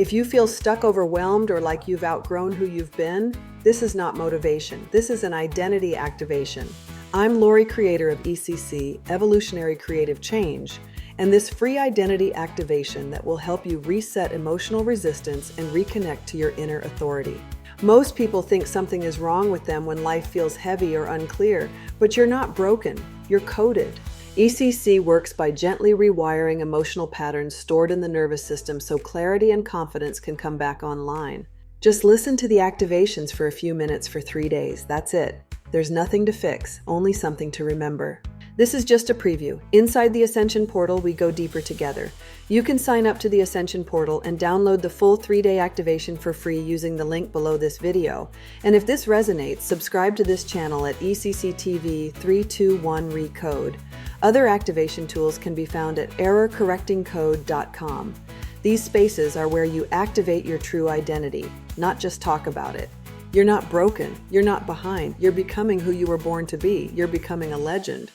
If you feel stuck, overwhelmed, or like you've outgrown who you've been, this is not motivation. This is an identity activation. I'm Lori, creator of ECC, Evolutionary Creative Change, and this free identity activation that will help you reset emotional resistance and reconnect to your inner authority. Most people think something is wrong with them when life feels heavy or unclear, but you're not broken, you're coded. ECC works by gently rewiring emotional patterns stored in the nervous system so clarity and confidence can come back online. Just listen to the activations for a few minutes for 3 days. That's it. There's nothing to fix, only something to remember. This is just a preview. Inside the Ascension portal, we go deeper together. You can sign up to the Ascension portal and download the full 3-day activation for free using the link below this video. And if this resonates, subscribe to this channel at ECCTV321RECODE. Other activation tools can be found at errorcorrectingcode.com. These spaces are where you activate your true identity, not just talk about it. You're not broken. You're not behind. You're becoming who you were born to be. You're becoming a legend.